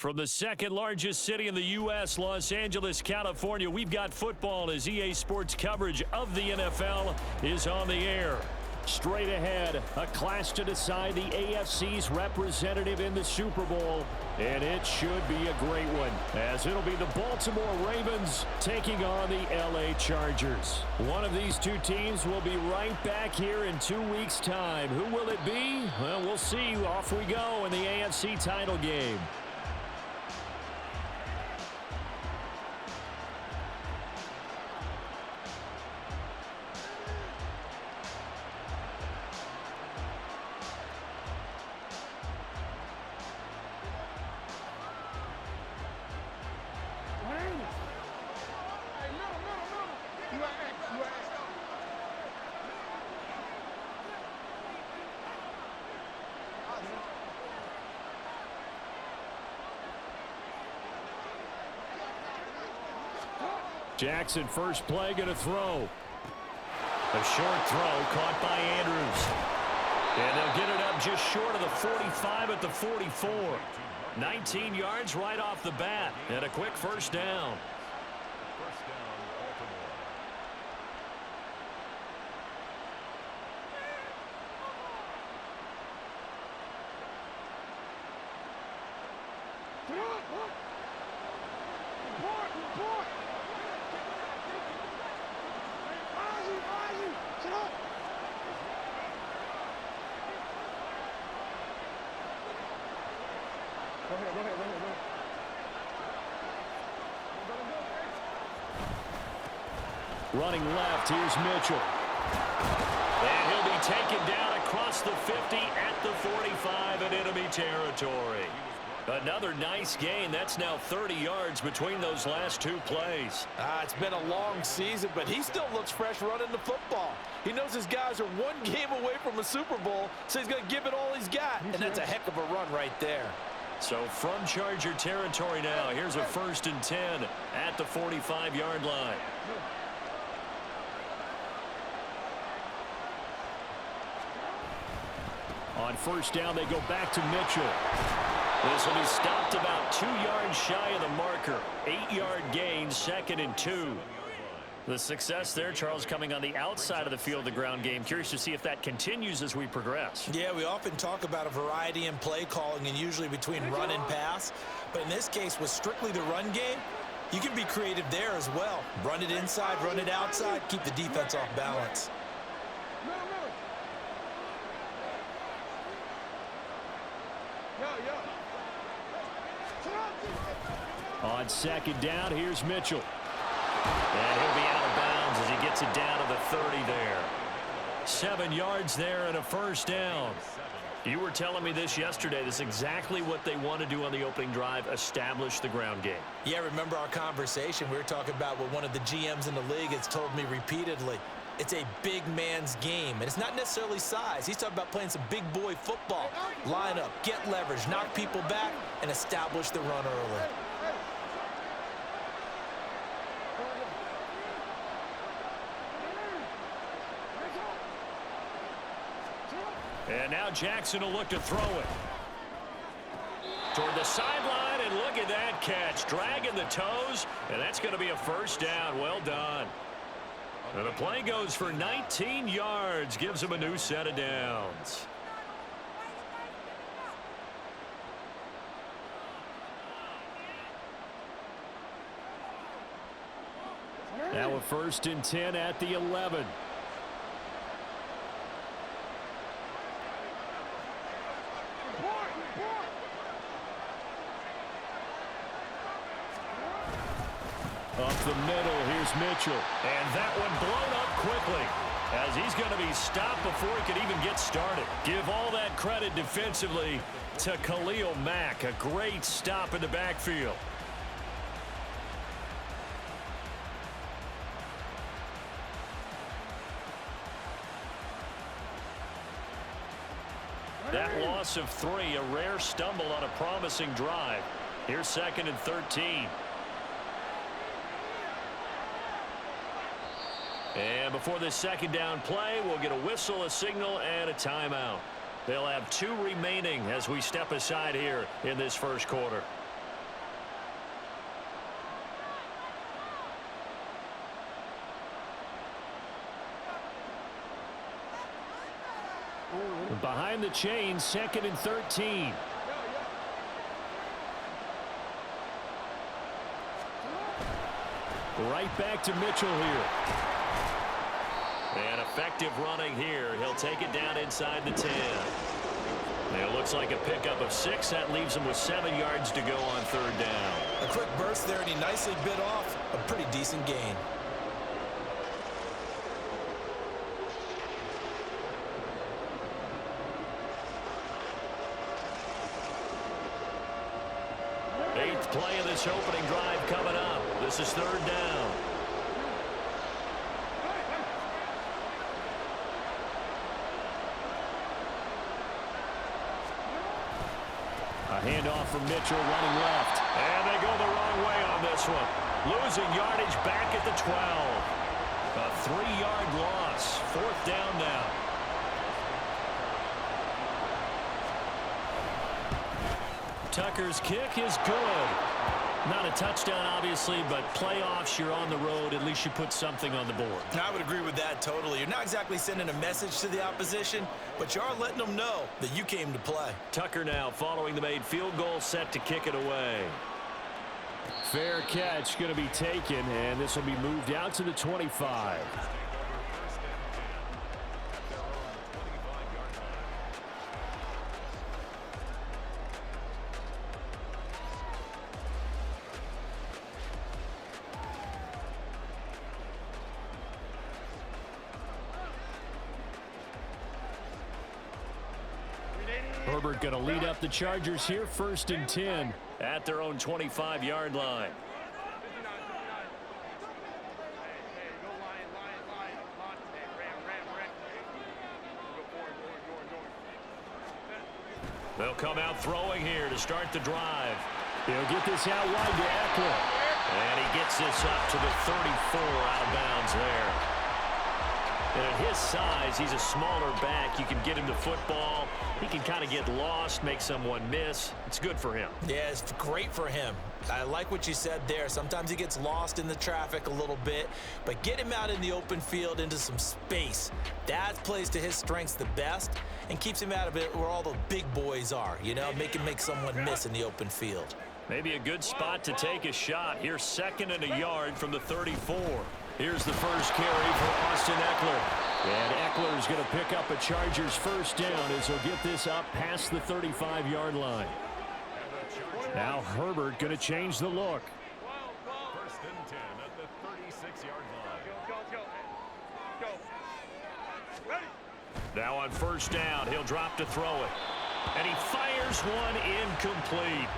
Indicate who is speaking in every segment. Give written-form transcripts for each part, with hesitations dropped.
Speaker 1: From the second largest city in the U.S., Los Angeles, California, we've got football as EA Sports coverage of the NFL is on the air. Straight ahead, a clash to decide the AFC's representative in the Super Bowl. And it should be a great one, as it'll be the Baltimore Ravens taking on the LA Chargers. One of these two teams will be right back here in 2 weeks' time. Who will it be? Well, we'll see. Off we go in the AFC title game. Jackson, first play, going to throw. A short throw caught by Andrews. And they'll get it up just short of the 45 at the 44. 19 yards right off the bat. And a quick first down. Running left, here's Mitchell. And he'll be taken down across the 50 at the 45 in enemy territory. Another nice gain. That's now 30 yards between those last two plays.
Speaker 2: It's been a long season, but he still looks fresh running the football. He knows his guys are one game away from a Super Bowl, so he's going to give it all he's got. And that's a heck of a run right there.
Speaker 1: So from Charger territory now, here's a 1st and 10 at the 45-yard line. On first down, they go back to Mitchell. This will be stopped about 2 yards shy of the marker. 8-yard gain, 2nd and 2. The success there, Charles, coming on the outside of the field, the ground game. Curious to see if that continues as we progress.
Speaker 3: Yeah, we often talk about a variety in play calling and usually between run and pass. But in this case, with strictly the run game, you can be creative there as well. Run it inside, run it outside, keep the defense off balance.
Speaker 1: On second down, here's Mitchell. And he'll be out of bounds as he gets it down to the 30 there. 7 yards there and a first down. You were telling me this yesterday. This is exactly what they want to do on the opening drive, establish the ground game.
Speaker 3: Yeah, remember our conversation. We were talking about what one of the GMs in the league has told me repeatedly. It's a big man's game, and it's not necessarily size. He's talking about playing some big boy football. Line up, get leverage, knock people back, and establish the run early.
Speaker 1: And now Jackson will look to throw it. Toward the sideline, and look at that catch. Dragging the toes, and that's going to be a first down. Well done. And the play goes for 19 yards. Gives him a new set of downs. Now a 1st and 10 at the 11. Up the middle, here's Mitchell. And that one blown up quickly as he's going to be stopped before he could even get started. Give all that credit defensively to Khalil Mack. A great stop in the backfield. That loss of 3, a rare stumble on a promising drive. Here's 2nd and 13. And before this second down play, we'll get a whistle, a signal, and a timeout. They'll have 2 remaining as we step aside here in this first quarter. behind the chain, 2nd and 13. Right back to Mitchell here. And effective running here. He'll take it down inside the 10. It looks like a pickup of 6. That leaves him with 7 yards to go on 3rd down.
Speaker 3: A quick burst there, and he nicely bit off a pretty decent gain.
Speaker 1: Eighth play of this opening drive coming up. This is 3rd down. A handoff from Mitchell running left. And they go the wrong way on this one. Losing yardage back at the 12. A 3-yard loss. 4th down now. Tucker's kick is good. Not a touchdown, obviously, but playoffs, you're on the road. At least you put something on the board.
Speaker 3: I would agree with that totally. You're not exactly sending a message to the opposition, but you are letting them know that you came to play.
Speaker 1: Tucker now following the made field goal, set to kick it away. Fair catch going to be taken, and this will be moved out to the 25. Herbert going to lead up the Chargers here, 1st and 10 at their own 25-yard line. They'll come out throwing here to start the drive. He'll get this out wide to Eckler. And he gets this up to the 34 out of bounds there. And at his size, he's a smaller back. You can get him to football. He can kind of get lost, make someone miss. It's good for him.
Speaker 3: Yeah, it's great for him. I like what you said there. Sometimes he gets lost in the traffic a little bit, but get him out in the open field into some space. That plays to his strengths the best and keeps him out of it where all the big boys are, you know, make someone miss in the open field.
Speaker 1: Maybe a good spot to take a shot. Here's 2nd and a yard from the 34. Here's the first carry for Austin Eckler. And Eckler's going to pick up a Chargers 1st down as he'll get this up past the 35-yard line. Now Herbert going to change the look.
Speaker 4: 1st and 10 at the 36-yard line.
Speaker 1: Now on 1st down, he'll drop to throw it. And he fires one incomplete.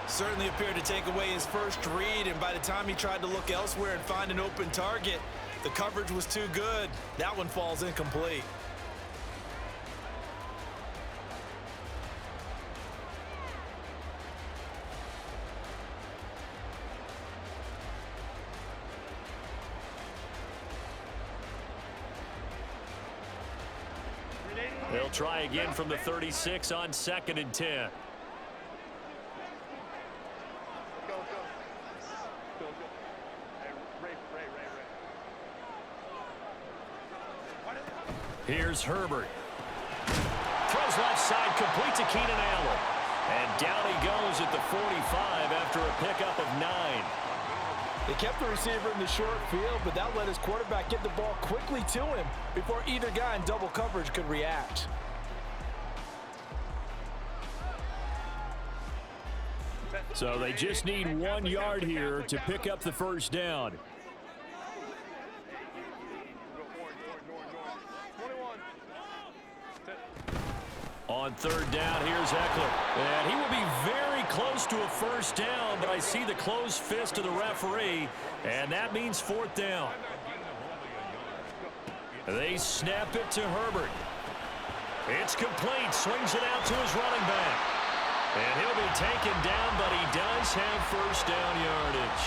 Speaker 3: Certainly appeared to take away his first read, and by the time he tried to look elsewhere and find an open target, the coverage was too good. That one falls incomplete.
Speaker 1: They'll try again from the 36 on 2nd and 10. Here's Herbert. Throws left side, complete to Keenan Allen. And down he goes at the 45 after a pickup of 9.
Speaker 2: They kept the receiver in the short field, but that let his quarterback get the ball quickly to him before either guy in double coverage could react.
Speaker 1: So they just need 1 yard here to pick up the 1st down. On 3rd down, here's Eckler. And he will be very close to a 1st down, but I see the closed fist of the referee, and that means 4th down. They snap it to Herbert. It's complete. Swings it out to his running back. And he'll be taken down, but he does have 1st down yardage.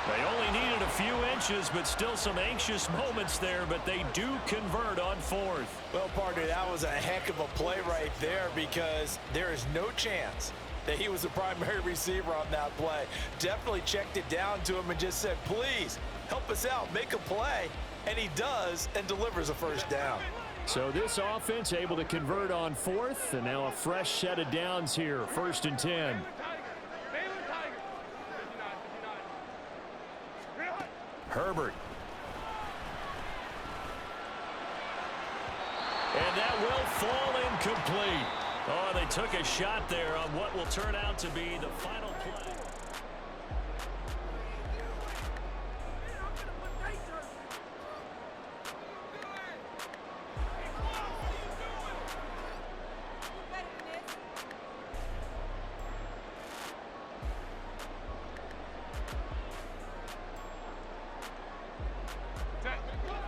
Speaker 1: They only needed a few inches, but still some anxious moments there, but they do convert on 4th.
Speaker 2: Well, partner, that was a heck of a play right there because there is no chance that he was the primary receiver on that play. Definitely checked it down to him and just said, please, help us out, make a play. And he does and delivers a 1st down.
Speaker 1: So this offense able to convert on fourth, and now a fresh set of downs here, 1st and 10. Herbert. And that will fall incomplete. Oh, they took a shot there on what will turn out to be the final play.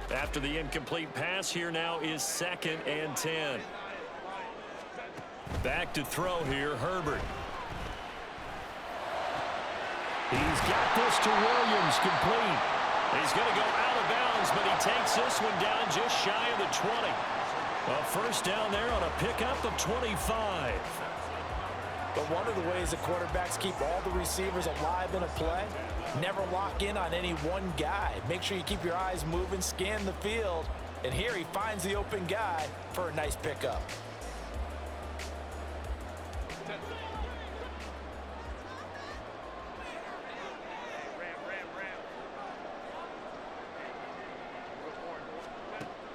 Speaker 1: After the incomplete pass, here now is 2nd and 10. Back to throw here, Herbert. He's got this to Williams, complete. He's going to go out of bounds, but he takes this one down just shy of the 20. A first down there on a pickup of 25.
Speaker 2: But one of the ways the quarterbacks keep all the receivers alive in a play, never lock in on any one guy. Make sure you keep your eyes moving, scan the field, and here he finds the open guy for a nice pickup.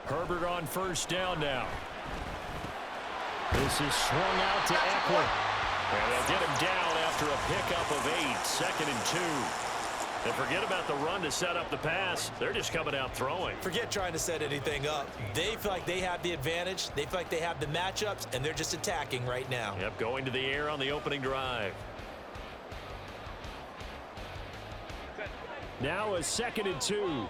Speaker 1: Herbert on first down now. This is swung out to Eckler. And they'll get him down after a pickup of 8, 2nd and 2. And forget about the run to set up the pass. They're just coming out throwing.
Speaker 3: Forget trying to set anything up. They feel like they have the advantage. They feel like they have the matchups, and they're just attacking right now.
Speaker 1: Yep, going to the air on the opening drive. Now a 2nd and 2.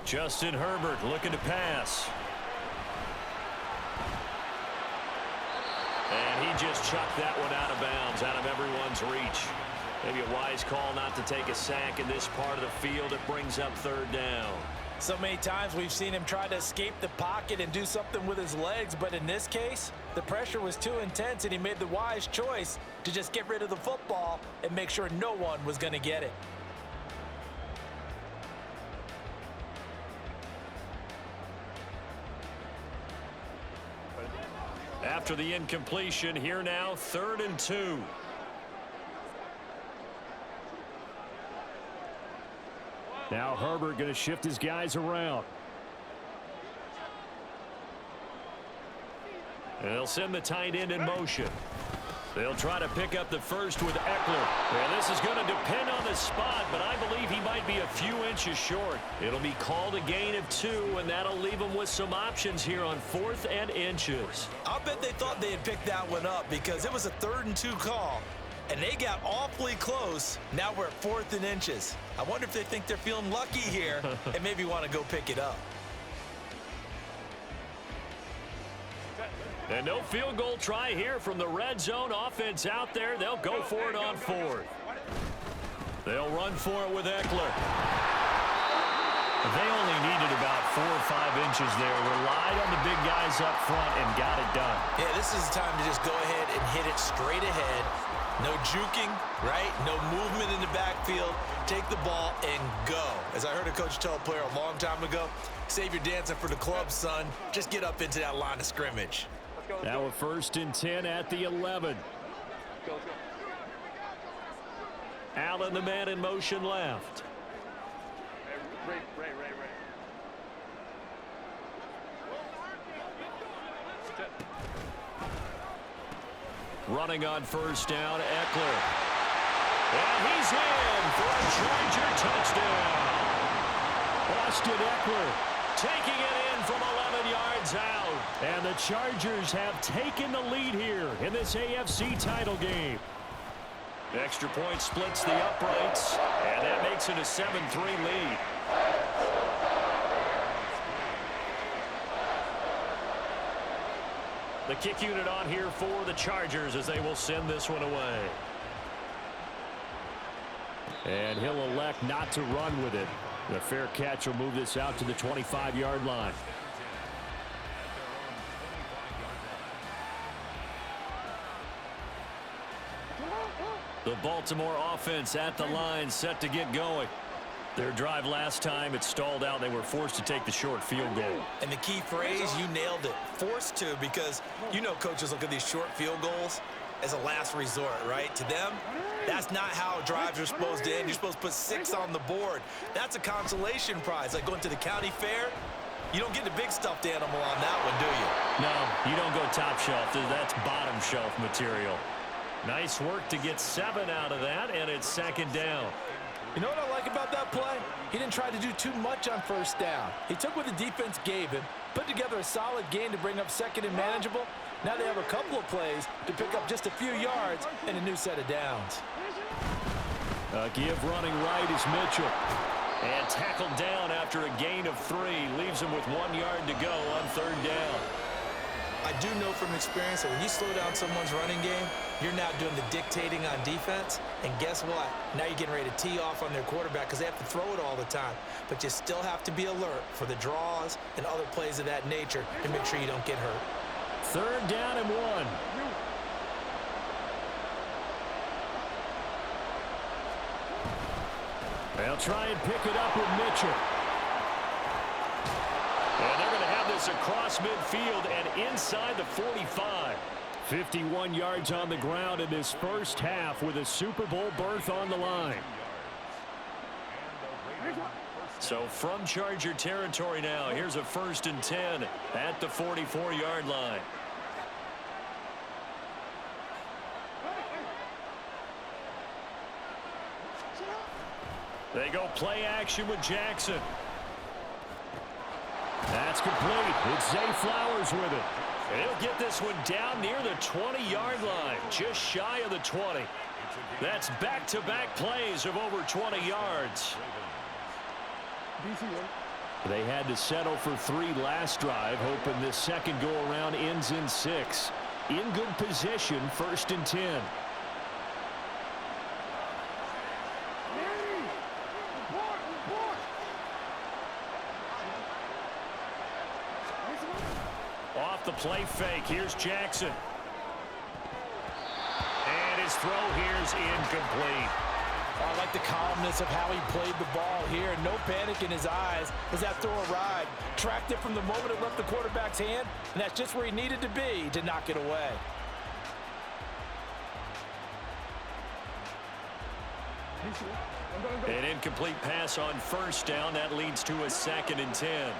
Speaker 1: Justin Herbert looking to pass. And he just chucked that one out of bounds, out of everyone's reach. Maybe a wise call not to take a sack in this part of the field. It brings up 3rd down.
Speaker 2: So many times we've seen him try to escape the pocket and do something with his legs, but in this case, the pressure was too intense and he made the wise choice to just get rid of the football and make sure no one was going to get it.
Speaker 1: After the incompletion, here now, 3rd and 2. Now Herbert going to shift his guys around. And they'll send the tight end in motion. They'll try to pick up the first with Eckler. And this is going to depend on the spot, but I believe he might be a few inches short. It'll be called a gain of 2, and that'll leave him with some options here on 4th and inches.
Speaker 3: I'll bet they thought they had picked that one up because it was a 3rd and 2 call, and they got awfully close. Now we're at 4th and inches. I wonder if they think they're feeling lucky here and maybe want to go pick it up.
Speaker 1: And no field goal try here from the red zone offense out there. They'll go for it on 4th. They'll run for it with Eckler. They only needed about 4 or 5 inches there. Relied on the big guys up front and got it done.
Speaker 3: Yeah, this is the time to just go ahead and hit it straight ahead. No juking, right? No movement in the backfield. Take the ball and go. As I heard a coach tell a player a long time ago, save your dancing for the club, son. Just get up into that line of scrimmage.
Speaker 1: Now a 1st and 10 at the 11. Allen, the man in motion left. Running on first down, Eckler. And he's in for a Charger touchdown. Austin Eckler taking it in from 11 yards out. And the Chargers have taken the lead here in this AFC title game. The extra point splits the uprights, and that makes it a 7-3 lead. The kick unit on here for the Chargers as they will send this one away. And he'll elect not to run with it. The fair catch will move this out to the 25-yard line. The Baltimore offense at the line, set to get going. Their drive last time, it stalled out. They were forced to take the short field goal.
Speaker 3: And the key phrase, you nailed it. Forced to, because you know coaches look at these short field goals as a last resort, right? To them, that's not how drives are supposed to end. You're supposed to put 6 on the board. That's a consolation prize. Like going to the county fair, you don't get the big stuffed animal on that one, do you?
Speaker 1: No, you don't go top shelf. That's bottom shelf material. Nice work to get 7 out of that, and it's second down.
Speaker 2: You know what I like about that play? He didn't try to do too much on first down. He took what the defense gave him, put together a solid gain to bring up second and manageable. Now they have a couple of plays to pick up just a few yards and a new set of downs.
Speaker 1: A give running right is Mitchell. And tackled down after a gain of 3. Leaves him with 1 yard to go on third down.
Speaker 3: I do know from experience that when you slow down someone's running game, you're now doing the dictating on defense. And guess what? Now you're getting ready to tee off on their quarterback because they have to throw it all the time. But you still have to be alert for the draws and other plays of that nature to make sure you don't get hurt.
Speaker 1: Third down and 1. They'll try and pick it up with Mitchell. And they're going to have this across midfield and inside the 45. 51 yards on the ground in this first half with a Super Bowl berth on the line. So from Charger territory now, here's a 1st and 10 at the 44-yard line. They go play action with Jackson. That's complete. It's Zay Flowers with it. And he'll get this one down near the 20-yard line, just shy of the 20. That's back-to-back plays of over 20 yards. They had to settle for 3 last drive, hoping this second go-around ends in 6. In good position, 1st and 10. Off the play fake, here's Jackson. And his throw here's incomplete.
Speaker 2: I like the calmness of how he played the ball here. No panic in his eyes as that throw arrived. Tracked it from the moment it left the quarterback's hand, and that's just where he needed to be to knock it away.
Speaker 1: An incomplete pass on first down. That leads to a 2nd and 10.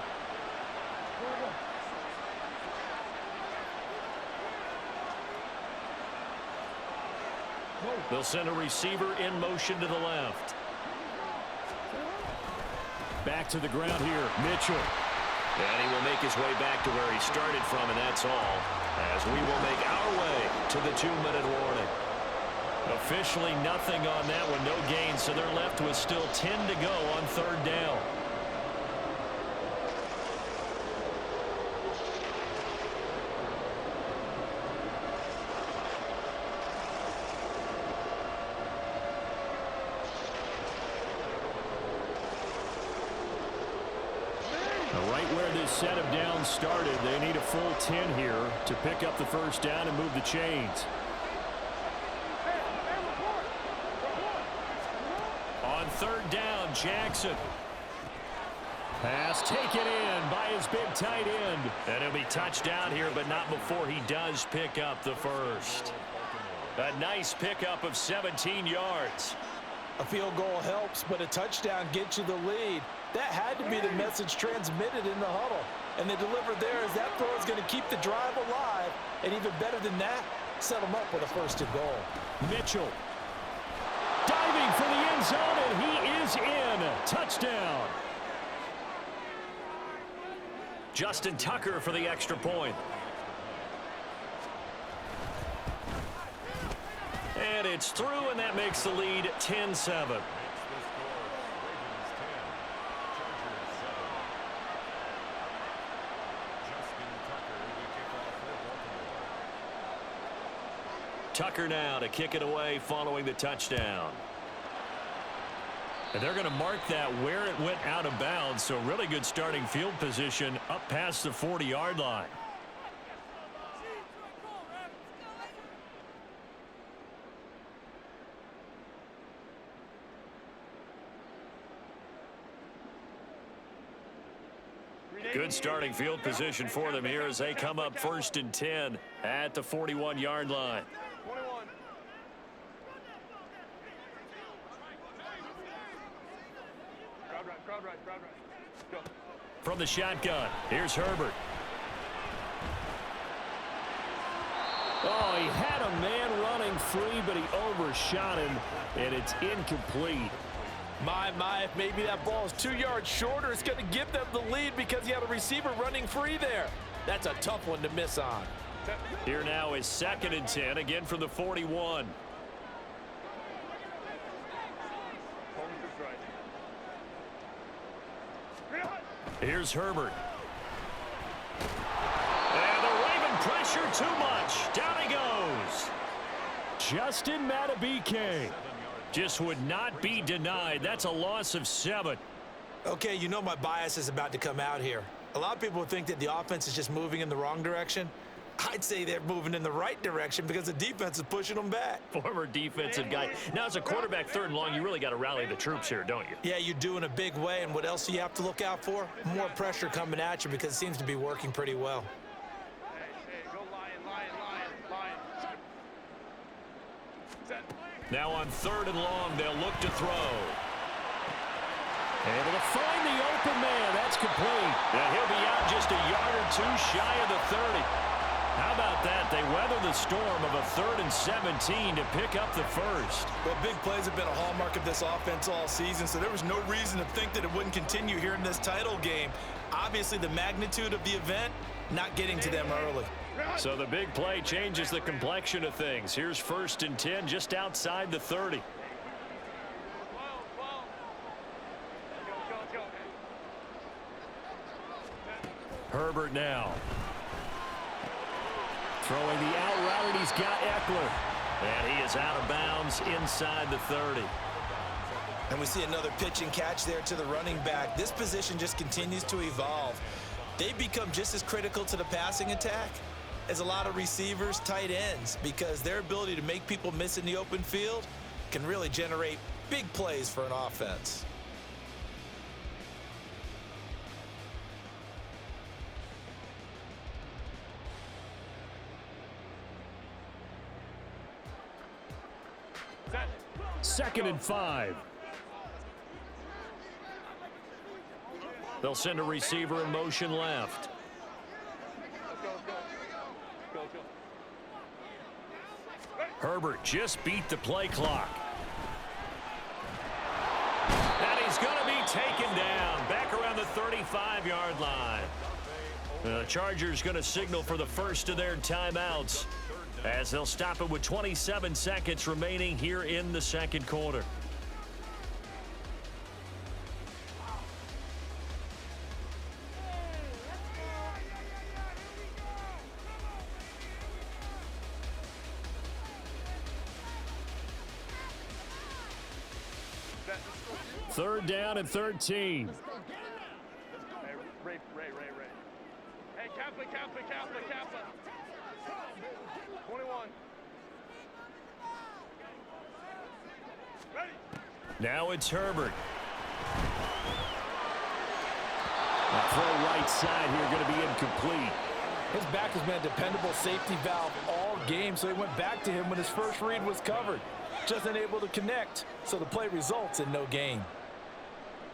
Speaker 1: They'll send a receiver in motion to the left. Back to the ground here, Mitchell. And he will make his way back to where he started from, and that's all. As we will make our way to the 2-minute warning. Officially nothing on that one, no gain, so they're left with still 10 to go on third down. Right where this set of downs started, they need a full 10 here to pick up the first down and move the chains. On third down, Jackson. Pass taken in by his big tight end. And he'll be touchdown here, but not before he does pick up the first. A nice pickup of 17 yards.
Speaker 2: A field goal helps, but a touchdown gets you the lead. That had to be the message transmitted in the huddle. And they delivered there as that throw is going to keep the drive alive. And even better than that, set them up with a 1st and goal.
Speaker 1: Mitchell diving for the end zone, and he is in. Touchdown. Justin Tucker for the extra point. And it's through, and that makes the lead 10-7. Tucker now to kick it away following the touchdown. And they're going to mark that where it went out of bounds, so really good starting field position up past the 40-yard line. Good starting field position for them here as they come up 1st and 10 at the 41-yard line. From the shotgun, here's Herbert. Oh, he had a man running free, but he overshot him, and it's incomplete.
Speaker 2: My, if maybe that ball is 2 yards shorter, it's going to give them the lead because you had a receiver running free there. That's a tough one to miss on.
Speaker 1: Here now is 2nd and 10, again from the 41. Here's Herbert. And the Raven pressure too much. Down he goes. Justin Madubuike just would not be denied. That's a loss of 7.
Speaker 3: Okay, you know my bias is about to come out here. A lot of people think that the offense is just moving in the wrong direction. I'd say they're moving in the right direction because the defense is pushing them back.
Speaker 1: Former defensive guy. Now, as a quarterback 3rd and long, you really got to rally the troops here, don't you?
Speaker 3: Yeah, you do in a big way. And what else do you have to look out for? More pressure coming at you because it seems to be working pretty well.
Speaker 1: Now on 3rd and long, they'll look to throw. Able to find the open man. That's complete. And he'll be out just a yard or 2 shy of the 30. How about that? They weather the storm of a 3rd and 17 to pick up the first.
Speaker 3: Well, big plays have been a hallmark of this offense all season, so there was no reason to think that it wouldn't continue here in this title game. Obviously, the magnitude of the event, not getting to them early.
Speaker 1: So the big play changes the complexion of things. Here's 1st and 10 just outside the 30. Herbert now. Throwing the out route, and he's got Eckler. And he is out of bounds inside the 30.
Speaker 3: And we see another pitch and catch there to the running back. This position just continues to evolve. They become just as critical to the passing attack as a lot of receivers, tight ends, because their ability to make people miss in the open field can really generate big plays for an offense.
Speaker 1: Second and 5. They'll send a receiver in motion left. Herbert just beat the play clock. And he's going to be taken down back around the 35-yard line. The Chargers going to signal for the first of their timeouts as they'll stop it with 27 seconds remaining here in the 2nd quarter. Third down and 13.
Speaker 5: Ray. Hey, Kappa. 21. Ready.
Speaker 1: Now it's Herbert. The throw right side here going to be incomplete.
Speaker 2: His back has been a dependable safety valve all game, so he went back to him when his first read was covered. Just unable to connect, so the play results in no gain.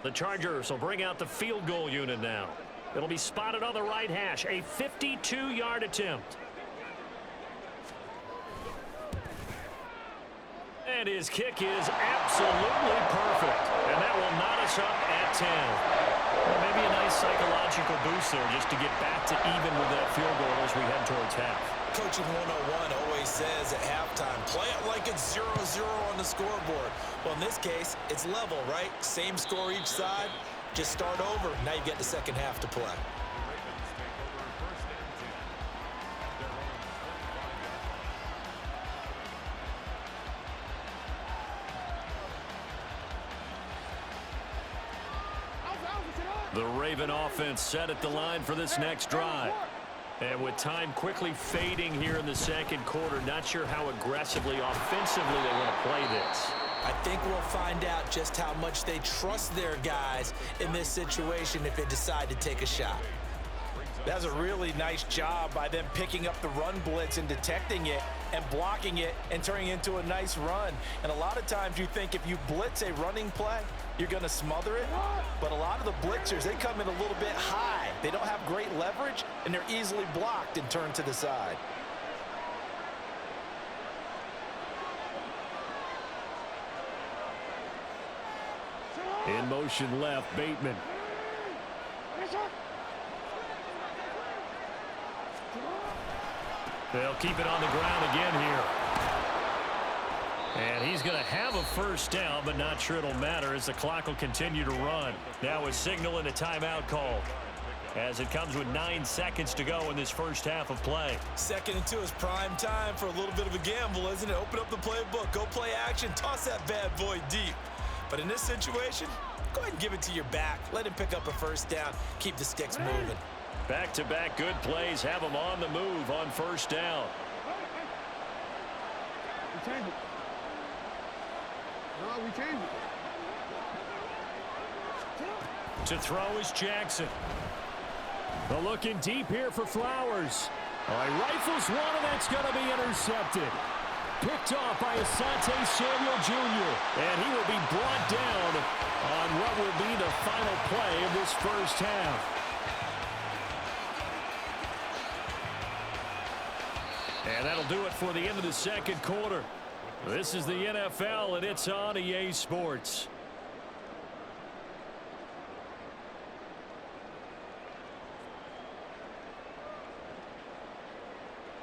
Speaker 1: The Chargers will bring out the field goal unit now. It'll be spotted on the right hash, a 52-yard attempt. And his kick is absolutely perfect. And that will knot us up at 10. Well, maybe a nice psychological boost there just to get back to even with that field goal as we head towards half.
Speaker 3: Coaching 101 always says at halftime, play it like it's 0-0 on the scoreboard. Well, in this case, it's level, right? Same score each side. Just start over. Now you get the second half to play.
Speaker 1: The Raven offense set at the line for this next drive. And with time quickly fading here in the 2nd quarter, not sure how aggressively, offensively they want to play this.
Speaker 3: I think we'll find out just how much they trust their guys in this situation if they decide to take a shot.
Speaker 2: That's a really nice job by them picking up the run blitz and detecting it and blocking it and turning it into a nice run. And a lot of times you think if you blitz a running play, you're going to smother it. But a lot of the blitzers, they come in a little bit high. They don't have great leverage, and they're easily blocked and turned to the side.
Speaker 1: In motion left, Bateman. They'll keep it on the ground again here. And he's going to have a first down, but not sure it'll matter as the clock will continue to run. Now a signal and a timeout call as it comes with 9 seconds to go in this first half of play.
Speaker 3: 2nd and 2 is prime time for a little bit of a gamble, isn't it? Open up the playbook, go play action, toss that bad boy deep. But in this situation, go ahead and give it to your back. Let him pick up a first down. Keep the sticks moving.
Speaker 1: Back-to-back good plays have them on the move on first down.
Speaker 5: We change it. No, we change it.
Speaker 1: To throw is Jackson. The looking deep here for Flowers. He rifles one, and that's going to be intercepted. Picked off by Asante Samuel Jr. And he will be brought down on what will be the final play of this first half. And that'll do it for the end of the second quarter. This is the NFL, and it's on EA Sports.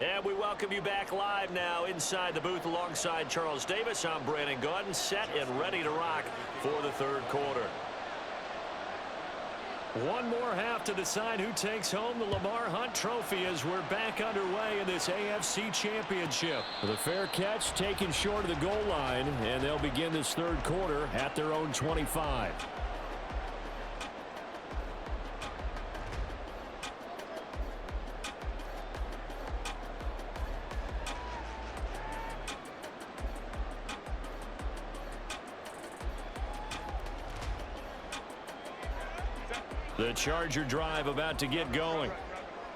Speaker 1: And we welcome you back live now inside the booth alongside Charles Davis. I'm Brandon Gaudin, set and ready to rock for the third quarter. One more half to decide who takes home the Lamar Hunt Trophy as we're back underway in this AFC Championship. The fair catch taken short of the goal line, and they'll begin this third quarter at their own 25. The Charger drive about to get going.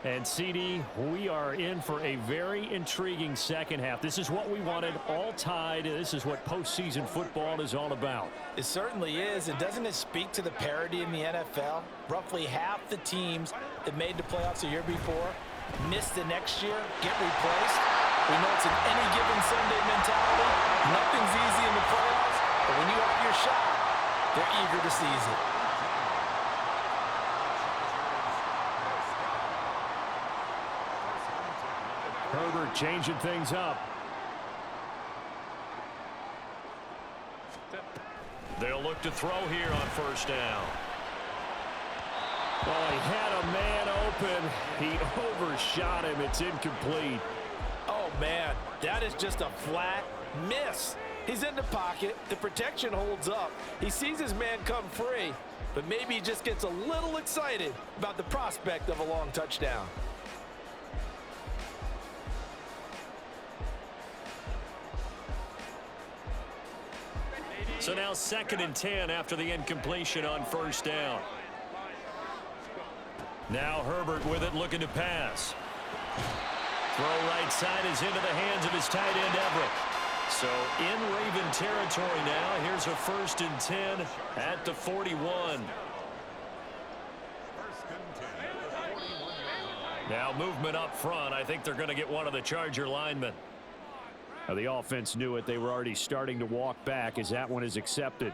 Speaker 1: And CD, we are in for a very intriguing second half. This is what we wanted, all tied. This is what postseason football is all about.
Speaker 2: It certainly is. And doesn't it speak to the parity in the NFL? Roughly half the teams that made the playoffs the year before missed the next year, get replaced. We know it's an any given Sunday mentality. Nothing's easy in the playoffs, but when you have your shot, they're eager to seize it.
Speaker 1: Herbert changing things up. They'll look to throw here on first down. Oh, he had a man open. He overshot him. It's incomplete.
Speaker 2: Oh, man, that is just a flat miss. He's in the pocket. The protection holds up. He sees his man come free, but maybe he just gets a little excited about the prospect of a long touchdown.
Speaker 1: So now 2nd and 10 after the incompletion on first down. Now Herbert with it, looking to pass. Throw right side is into the hands of his tight end Everett. So in Raven territory now. Here's a 1st and 10 at the 41. Now movement up front. I think they're going to get one of the Charger linemen. Now the offense knew it. They were already starting to walk back as that one is accepted.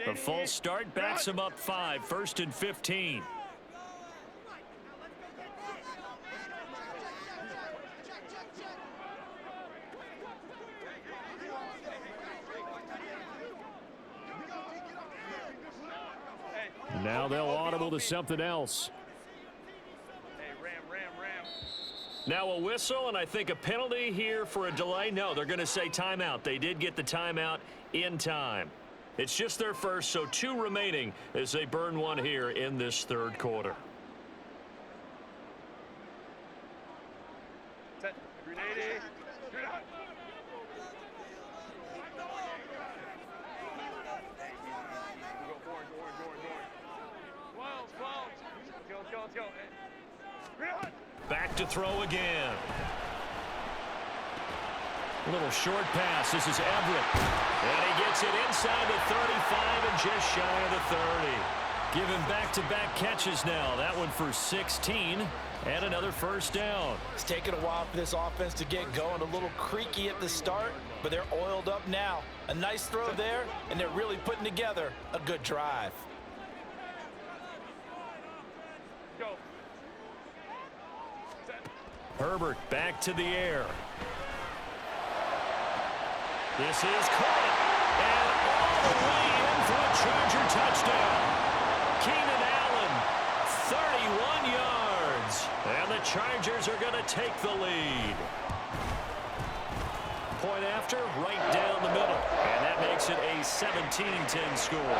Speaker 1: The false start backs him up 5, 1st and 15. Now they'll audible to something else.
Speaker 5: Hey, ram.
Speaker 1: Now a whistle, and I think a penalty here for a delay. No, they're going to say timeout. They did get the timeout in time. It's just their first, so 2 remaining as they burn one here in this third quarter.
Speaker 5: Set. Grenade. Grenade. Go forward. 12. Let's go. Grenade.
Speaker 1: Back to throw again. A little short pass. This is Everett. And he gets it inside the 35 and just shy of the 30. Given back-to-back catches now. That one for 16 and another first down.
Speaker 2: It's taken a while for this offense to get going. A little creaky at the start, but they're oiled up now. A nice throw there, and they're really putting together a good drive.
Speaker 5: Go.
Speaker 1: Herbert back to the air. This is caught. And all the way in for a Charger touchdown. Keenan Allen, 31 yards. And the Chargers are going to take the lead. Point after, right down the middle. And that makes it a 17-10 score.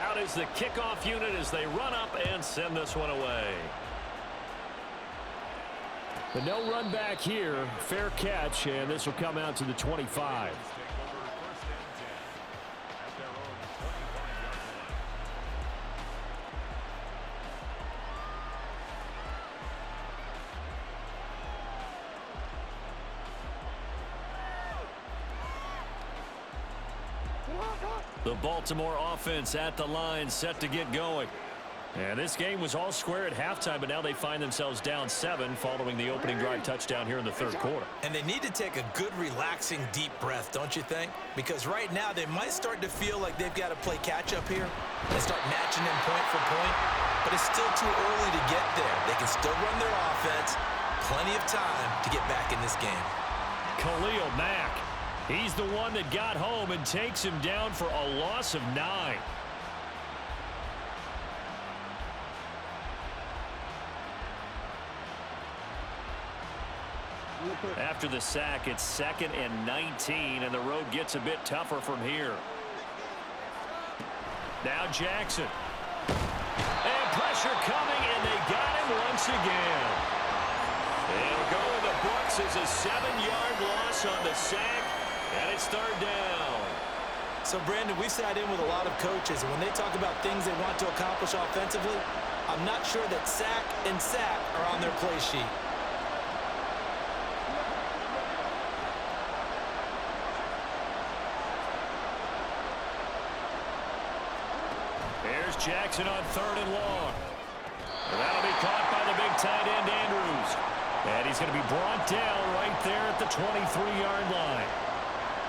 Speaker 1: Out is the kickoff unit as they run up and send this one away. But no run back here. Fair catch, and this will come out to the 25. The Baltimore offense at the line, set to get going. And this game was all square at halftime, but now they find themselves down 7 following the opening drive touchdown here in the third quarter.
Speaker 3: And they need to take a good, relaxing, deep breath, don't you think? Because right now they might start to feel like they've got to play catch-up here and start matching them point for point. But it's still too early to get there. They can still run their offense. Plenty of time to get back in this game.
Speaker 1: Khalil Mack. He's the one that got home and takes him down for a loss of 9. After the sack, it's 2nd and 19, and the road gets a bit tougher from here. Now Jackson. And pressure coming, and they got him once again. It'll go in the books as a 7-yard loss on the sack, and it's 3rd down.
Speaker 3: So, Brandon, we sat in with a lot of coaches, and when they talk about things they want to accomplish offensively, I'm not sure that sack and sack are on their play sheet.
Speaker 1: Here's Jackson on 3rd and long. And that'll be caught by the big tight end, Andrews. And he's going to be brought down right there at the 23-yard line.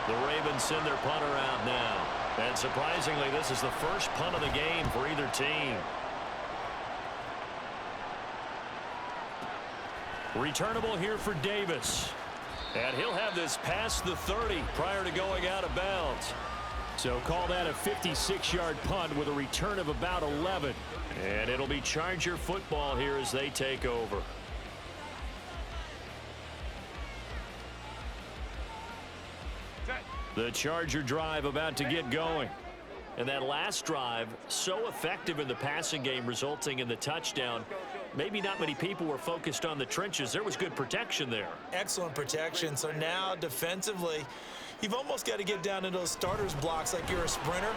Speaker 1: The Ravens send their punter out now. And surprisingly, this is the first punt of the game for either team. Returnable here for Davis. And he'll have this past the 30 prior to going out of bounds. So call that a 56-yard punt with a return of about 11. And it'll be Charger football here as they take over. The Charger drive about to get going. And that last drive, so effective in the passing game, resulting in the touchdown. Maybe not many people were focused on the trenches. There was good protection there.
Speaker 3: Excellent protection. So now defensively, you've almost got to get down to those starters blocks like you're a sprinter.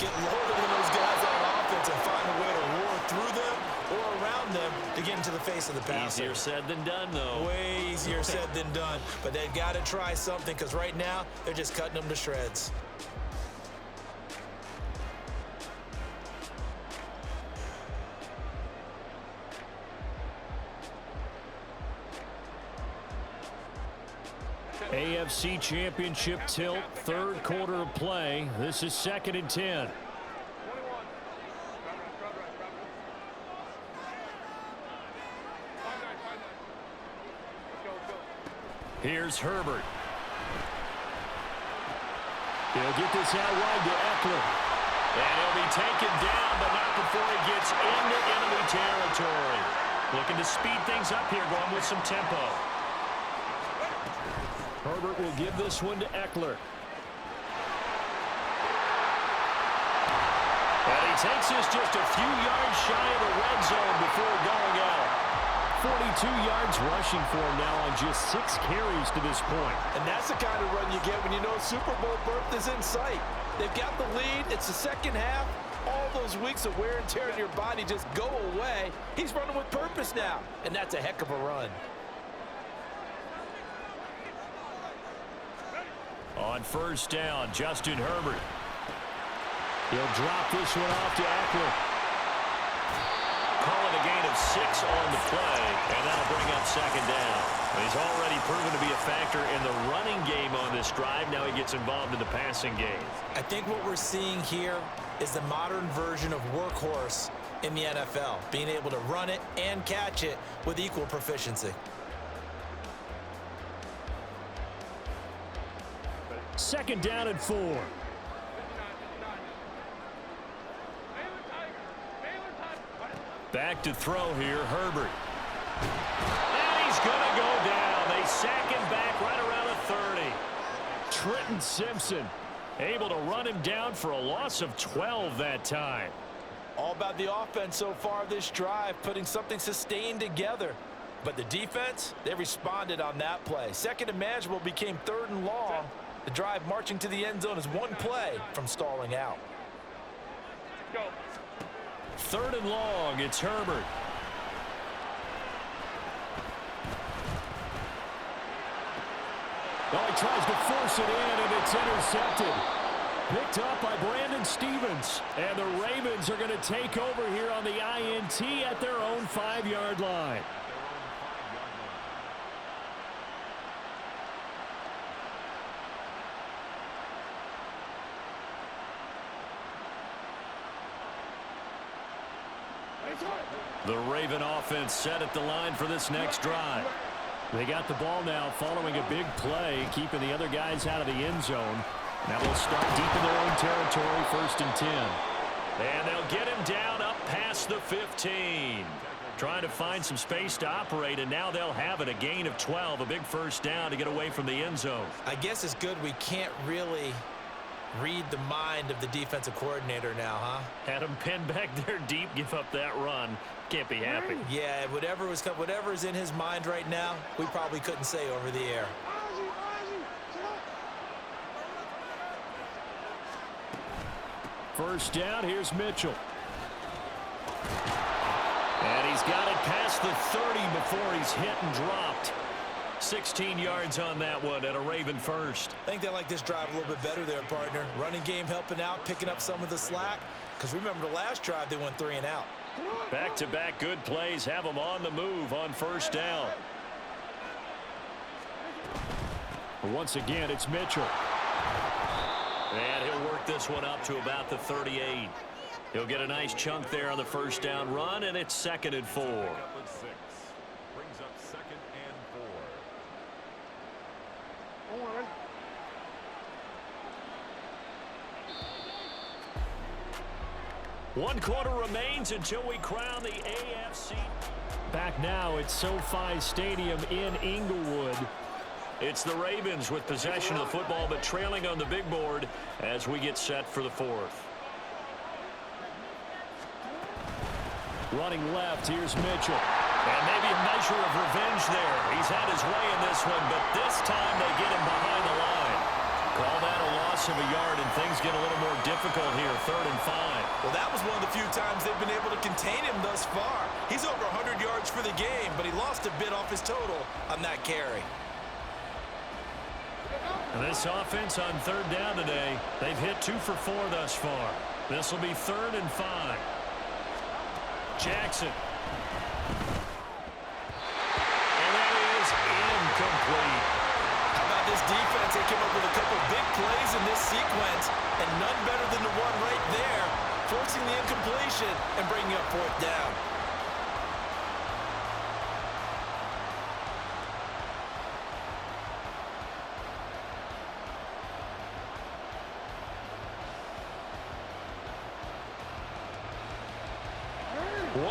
Speaker 3: Get loaded on those guys on offense and find a way to roar through them or around them to get into the face of the passer.
Speaker 1: Easier said than done, though.
Speaker 3: Way easier said than done. But they've got to try something because right now they're just cutting them to shreds.
Speaker 1: AFC Championship tilt, 3rd quarter of play. This is 2nd and 10. Here's Herbert. He'll get this out wide to Eckler. And he'll be taken down, but not before he gets into enemy territory. Looking to speed things up here, going with some tempo. Herbert will give this one to Eckler. And he takes this just a few yards shy of the red zone before going out. 42 yards rushing for him now on just 6 carries to this point.
Speaker 2: And that's the kind of run you get when you know Super Bowl berth is in sight. They've got the lead. It's the second half. All those weeks of wear and tear in your body just go away. He's running with purpose now, and that's a heck of a run.
Speaker 1: On first down, Justin Herbert. He'll drop this one off to Eckler. Call it a gain of 6 on the play, and that'll bring up second down. He's already proven to be a factor in the running game on this drive. Now he gets involved in the passing game.
Speaker 3: I think what we're seeing here is the modern version of workhorse in the NFL, being able to run it and catch it with equal proficiency.
Speaker 1: Second down and 4. Back to throw here, Herbert. And he's going to go down. They sack him back right around the 30. Trenton Simpson able to run him down for a loss of 12 that time.
Speaker 2: All about the offense so far this drive, putting something sustained together. But the defense, they responded on that play. Second and manageable became 3rd and long. The drive marching to the end zone is one play from stalling out.
Speaker 5: Go.
Speaker 1: 3rd and long, it's Herbert. Well, he tries to force it in, and it's intercepted. Picked up by Brandon Stevens. And the Ravens are going to take over here on the INT at their own 5-yard line. The Raven offense set at the line for this next drive. They got the ball now following a big play, keeping the other guys out of the end zone. Now they'll start deep in their own territory, 1st and 10. And they'll get him down up past the 15. Trying to find some space to operate, and now they'll have it. A gain of 12, a big first down to get away from the end zone.
Speaker 3: I guess it's good we can't really read the mind of the defensive coordinator now, huh?
Speaker 1: Had him pinned back there deep, give up that run. Can't be happy.
Speaker 3: Yeah, whatever is in his mind right now, we probably couldn't say over the air.
Speaker 1: First down, here's Mitchell. And he's got it past the 30 before he's hit and dropped. 16 yards on that one and a Raven first.
Speaker 3: I think they like this drive a little bit better there, partner. Running game helping out, picking up some of the slack. Because remember the last drive, they went 3 and out.
Speaker 1: Back-to-back good plays have them on the move on first down. Once again, it's Mitchell. And he'll work this one up to about the 38. He'll get a nice chunk there on the first down run, and it's 2nd and 4.
Speaker 4: Brings up 2nd and 4.
Speaker 1: 1 quarter remains until we crown the AFC. Back now at SoFi Stadium in Inglewood. It's the Ravens with possession of the football, but trailing on the big board as we get set for the 4th. Running left, here's Mitchell. And maybe a measure of revenge there. He's had his way in this one, but this time they get him behind the line. Call that a loss of a yard, and things get a little more difficult here, 3rd and 5.
Speaker 3: Well, that was one of the few times they've been able to contain him thus far. He's over 100 yards for the game, but he lost a bit off his total on that carry.
Speaker 1: And this offense on 3rd down today, they've hit 2 for 4 thus far. This will be 3rd and 5. Jackson. And that is incomplete.
Speaker 3: How about this defense? They came up with a couple big plays in this sequence, and none better than the one right there, forcing the incompletion and bringing up 4th down.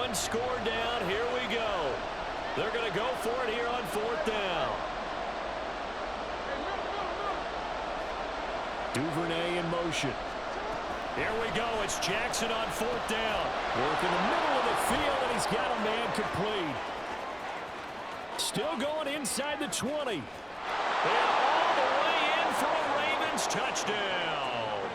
Speaker 1: one score down. Here we go. They're going to go for it here on 4th down. Duvernay in motion. Here we go. It's Jackson on 4th down. Work in the middle of the field, and he's got a man complete. Still going inside the 20. And all the way in for a Ravens touchdown.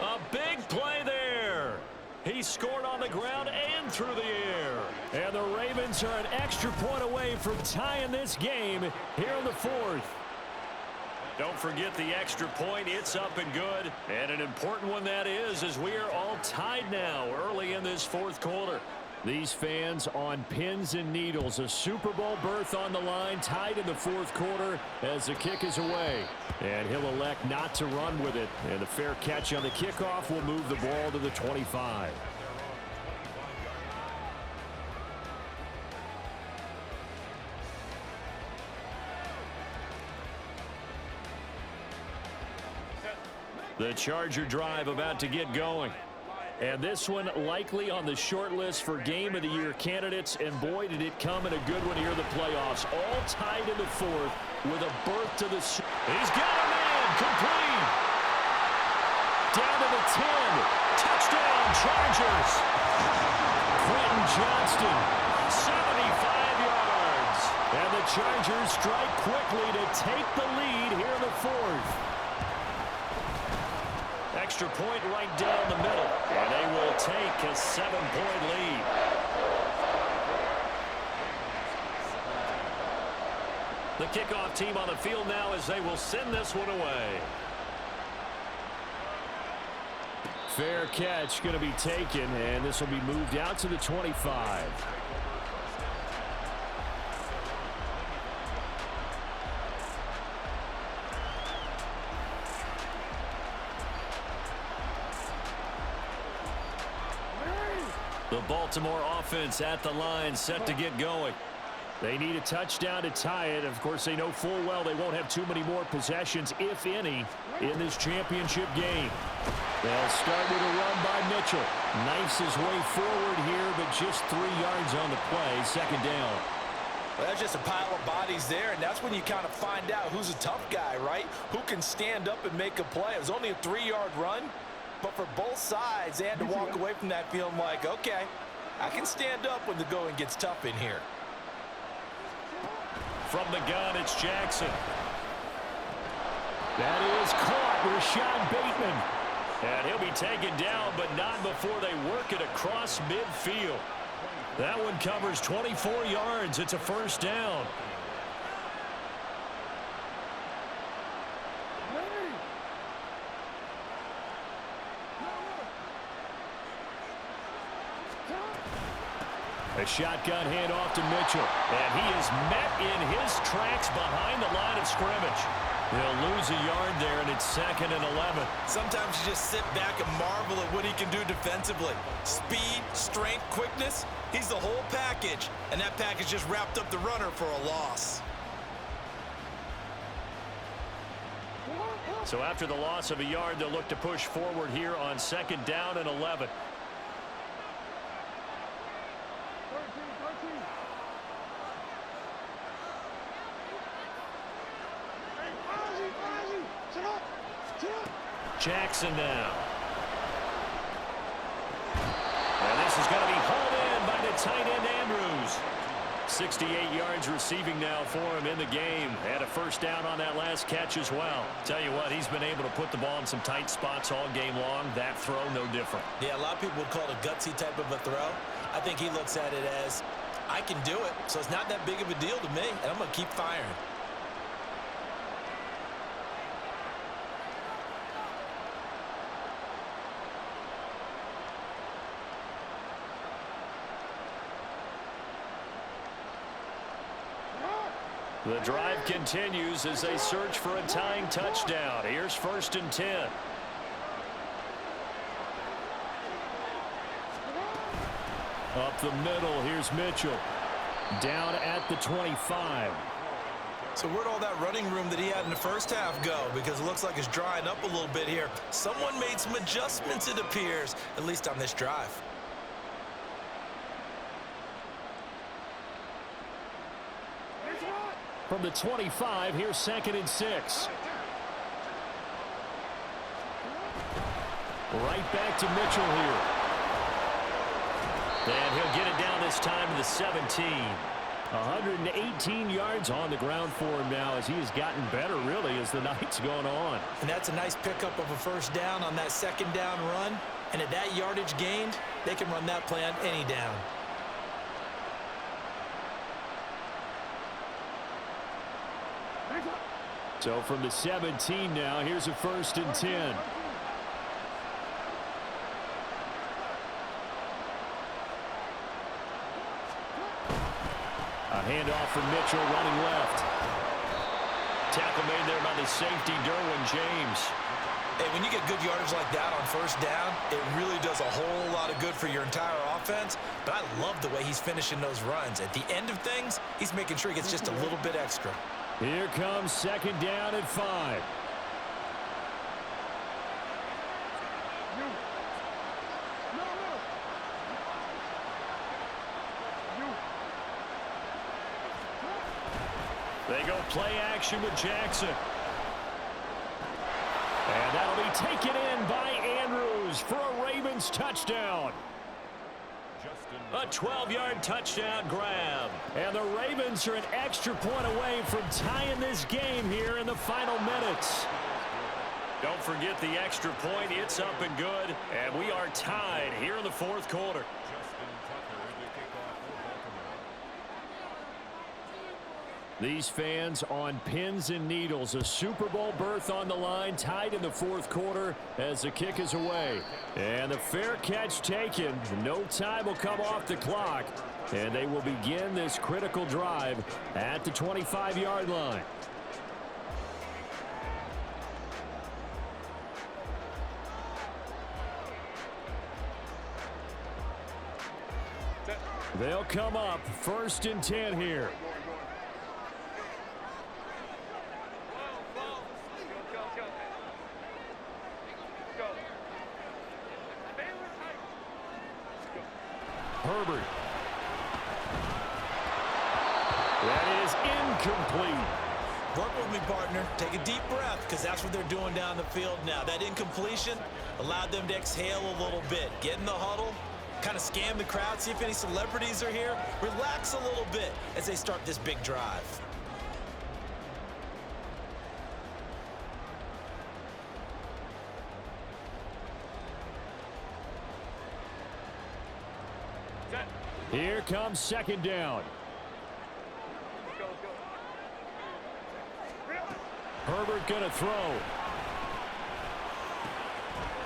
Speaker 1: A big play there. He scored on the ground and through the air. And the Ravens are an extra point away from tying this game here in the 4th. Don't forget the extra point. It's up and good. And an important one that is, as we are all tied now early in this 4th quarter. These fans on pins and needles. A Super Bowl berth on the line, tied in the 4th quarter as the kick is away. And he'll elect not to run with it. And the fair catch on the kickoff will move the ball to the 25. The Charger drive about to get going. And this one likely on the short list for Game of the Year candidates. And boy, did it come in a good one here in the playoffs. All tied in the 4th with a berth to the... He's got a man complete. Down to the 10. Touchdown, Chargers. Quentin Johnston, 75 yards. And the Chargers strike quickly to take the lead here in the 4th. Extra point right down the middle, and they will take a 7-point lead. The kickoff team on the field now as they will send this one away. Fair catch going to be taken, and this will be moved out to the 25. The Baltimore offense at the line, set to get going. They need a touchdown to tie it. Of course, they know full well they won't have too many more possessions, if any, in this championship game. They'll start with a run by Mitchell. Knifes his way forward here, but just 3 yards on the play. 2nd down.
Speaker 2: Well, that's just a pile of bodies there, and that's when you kind of find out who's a tough guy, right? Who can stand up and make a play. It was only a 3-yard run. But for both sides, they had to walk away from that feeling like, okay, I can stand up when the going gets tough in here.
Speaker 1: From the gun, it's Jackson. That is caught, Rashad Bateman. And he'll be taken down, but not before they work it across midfield. That one covers 24 yards. It's a 1st down. A shotgun handoff to Mitchell. And he is met in his tracks behind the line of scrimmage. They'll lose a yard there, and it's 2nd and 11.
Speaker 3: Sometimes you just sit back and marvel at what he can do defensively. Speed, strength, quickness. He's the whole package. And that package just wrapped up the runner for a loss.
Speaker 1: So after the loss of a yard, they'll look to push forward here on 2nd down and 11. Jackson now. And this is going to be hauled in by the tight end Andrews. 68 yards receiving now for him in the game. Had a 1st down on that last catch as well. Tell you what, he's been able to put the ball in some tight spots all game long. That throw, no different.
Speaker 3: Yeah, a lot of people would call it a gutsy type of a throw. I think he looks at it as, I can do it, so it's not that big of a deal to me, and I'm going to keep firing.
Speaker 1: The drive continues as they search for a tying touchdown. Here's 1st and 10. Up the middle, here's Mitchell. Down at the 25.
Speaker 3: So where'd all that running room that he had in the 1st half go? Because it looks like it's drying up a little bit here. Someone made some adjustments, it appears, at least on this drive.
Speaker 1: From the 25, here's 2nd and 6. Right back to Mitchell here. And he'll get it down this time to the 17. 118 yards on the ground for him now as he has gotten better, really, as the night's gone on.
Speaker 3: And that's a nice pickup of a first down on that 2nd down run. And at that yardage gained, they can run that play on any down.
Speaker 1: So from the 17 now, here's a 1st and 10. A handoff from Mitchell running left. Tackle made there by the safety, Derwin James.
Speaker 3: Hey, when you get good yardage like that on 1st down, it really does a whole lot of good for your entire offense. But I love the way he's finishing those runs. At the end of things, he's making sure he gets just a little bit extra.
Speaker 1: Here comes 2nd down at 5. They go play action with Jackson. And that'll be taken in by Andrews for a Ravens touchdown. A 12-yard touchdown grab. And the Ravens are an extra point away from tying this game here in the final minutes. Don't forget the extra point. It's up and good. And we are tied here in the 4th quarter. These fans on pins and needles. A Super Bowl berth on the line, tied in the 4th quarter as the kick is away. And the fair catch taken. No time will come off the clock. And they will begin this critical drive at the 25-yard line. They'll come up 1st and 10 here. Herbert. That is incomplete.
Speaker 3: Work with me, partner. Take a deep breath, because that's what they're doing down the field now. That incompletion allowed them to exhale a little bit. Get in the huddle, kind of scan the crowd, see if any celebrities are here. Relax a little bit as they start this big drive.
Speaker 1: Here comes 2nd down. Herbert going to throw.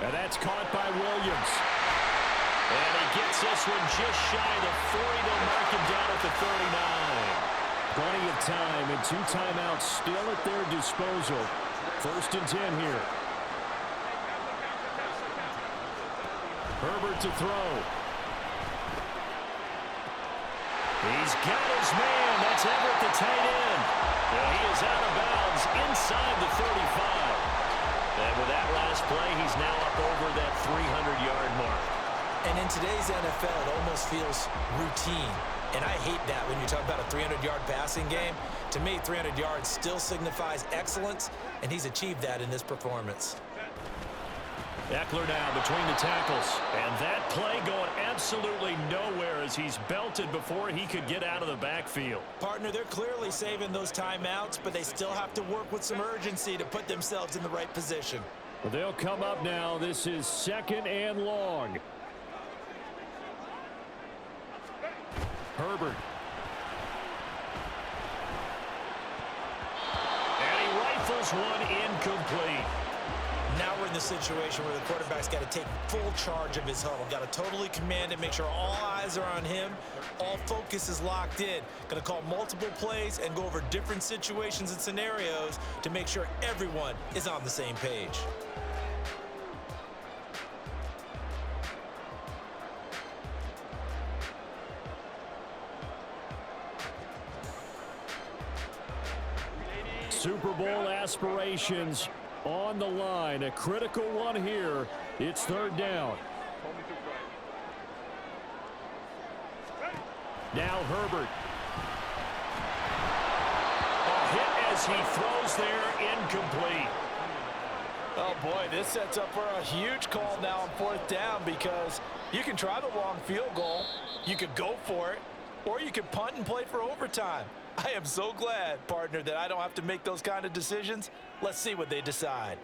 Speaker 1: And that's caught by Williams. And he gets this one just shy of the 40. They'll mark him down at the 39. Plenty of time and 2 timeouts still at their disposal. 1st and 10 here. Herbert to throw. He's got his man. That's Everett, the tight end. And he is out of bounds inside the 35. And with that last play, he's now up over that 300-yard mark.
Speaker 3: And in today's NFL, it almost feels routine. And I hate that when you talk about a 300-yard passing game. To me, 300 yards still signifies excellence, and he's achieved that in this performance.
Speaker 1: Eckler now between the tackles. And that play going absolutely nowhere as he's belted before he could get out of the backfield.
Speaker 3: Partner, they're clearly saving those timeouts, but they still have to work with some urgency to put themselves in the right position.
Speaker 1: Well, they'll come up now. This is 2nd and long. Herbert. And he rifles one incomplete.
Speaker 3: Now we're in the situation where the quarterback's got to take full charge of his huddle. Got to totally command it, make sure all eyes are on him. All focus is locked in. Going to call multiple plays and go over different situations and scenarios to make sure everyone is on the same page.
Speaker 1: Super Bowl aspirations on the line. A critical one here. It's 3rd down. Now Herbert. as he throws there, incomplete.
Speaker 2: Oh, boy, this sets up for a huge call now on 4th down because you can try the long field goal, you could go for it, or you could punt and play for overtime. I am so glad, partner, that I don't have to make those kind of decisions. Let's see what they decide.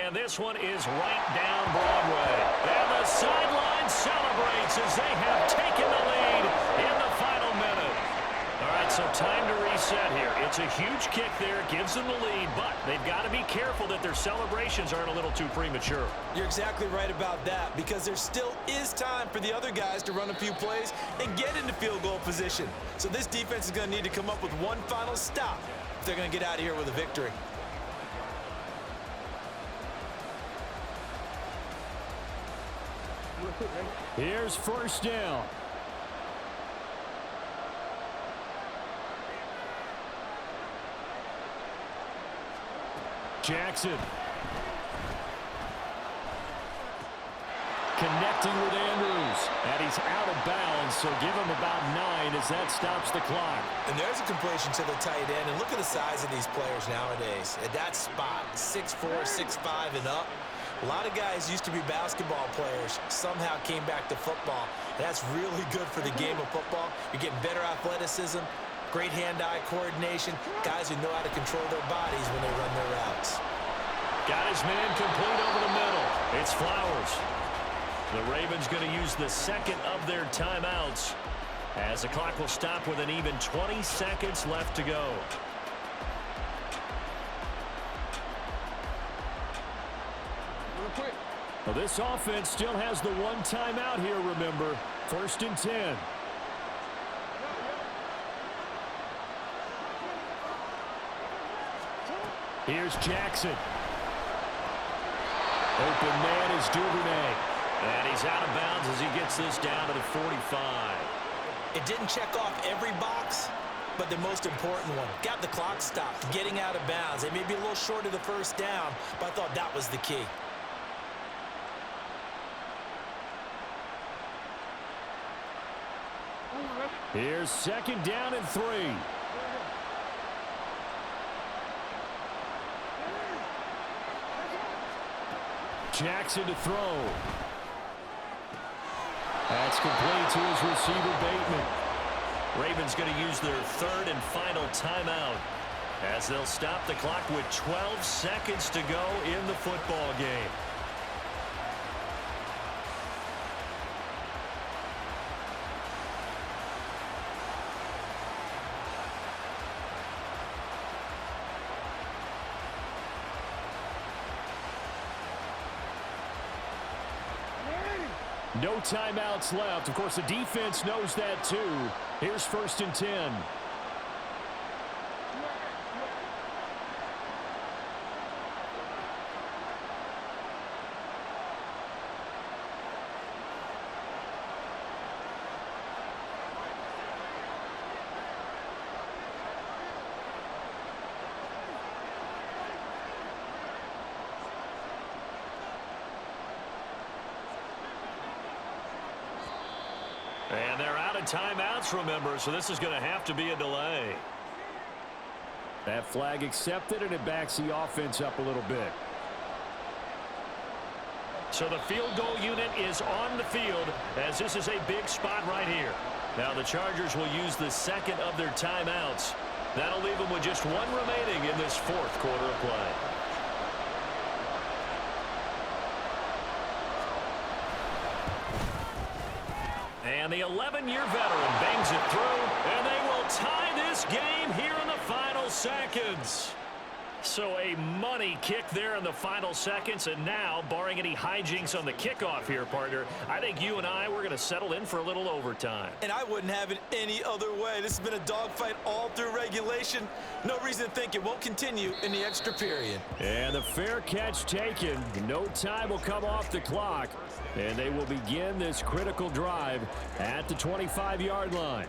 Speaker 1: And this one is right down Broadway. And the sideline celebrates as they have taken the lead in the final minute. All right, so time to reset here. It's a huge kick there, gives them the lead, but they've got to be careful that their celebrations aren't a little too premature.
Speaker 3: You're exactly right about that, because there still is time for the other guys to run a few plays and get into field goal position. So this defense is going to need to come up with one final stop if they're going to get out of here with a victory.
Speaker 1: Here's 1st down. Jackson. Connecting with Andrews. And he's out of bounds, so give him about 9 as that stops the clock.
Speaker 3: And there's a completion to the tight end. And look at the size of these players nowadays. At that spot, 6'4", 6'5", and up. A lot of guys used to be basketball players, somehow came back to football. And that's really good for the game of football. You're getting better athleticism, great hand-eye coordination, guys who know how to control their bodies when they run their routes.
Speaker 1: Got his man complete over the middle. It's Flowers. The Ravens going to use the second of their timeouts as the clock will stop with an even 20 seconds left to go. Well, this offense still has the one timeout here, remember. 1st and 10. Here's Jackson. Open man is Duvernay. And he's out of bounds as he gets this down to the 45.
Speaker 3: It didn't check off every box, but the most important one. Got the clock stopped, getting out of bounds. They may be a little short of the 1st down, but I thought that was the key.
Speaker 1: Here's 2nd down and 3. Jackson to throw. That's complete to his receiver, Bateman. Ravens going to use their 3rd and final timeout as they'll stop the clock with 12 seconds to go in the football game. No timeouts left. Of course, the defense knows that too. Here's 1st and 10. And they're out of timeouts, remember, so this is going to have to be a delay. That flag accepted, and it backs the offense up a little bit. So the field goal unit is on the field as this is a big spot right here. Now the Chargers will use the 2nd of their timeouts. That'll leave them with just 1 remaining in this 4th quarter of play. And the 11-year veteran bangs it through, and they will tie this game here in the final seconds. So a money kick there in the final seconds, and now, barring any hijinks on the kickoff here, partner, I think you and I, we're going to settle in for a little overtime.
Speaker 3: And I wouldn't have it any other way. This has been a dogfight all through regulation. No reason to think it won't continue in the extra period.
Speaker 1: And the fair catch taken. No time will come off the clock, and they will begin this critical drive at the 25-yard line.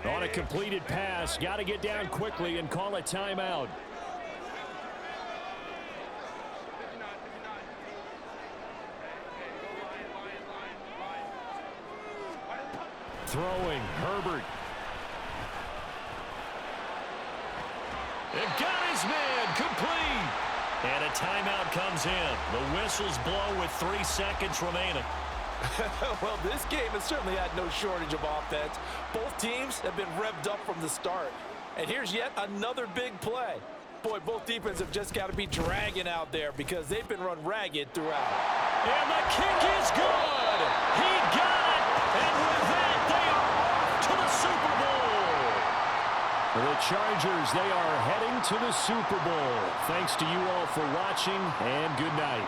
Speaker 1: On a completed pass, got to get down quickly and call a timeout. Throwing, Herbert. It got his man, complete. And a timeout comes in. The whistles blow with 3 seconds remaining.
Speaker 2: Well, this game has certainly had no shortage of offense. Both teams have been revved up from the start. And here's yet another big play. Boy, both defenses have just got to be dragging out there because they've been run ragged throughout.
Speaker 1: And the kick is good. He got it. And with that, they are off to the Super Bowl. The Chargers, they are heading to the Super Bowl. Thanks to you all for watching, and good night.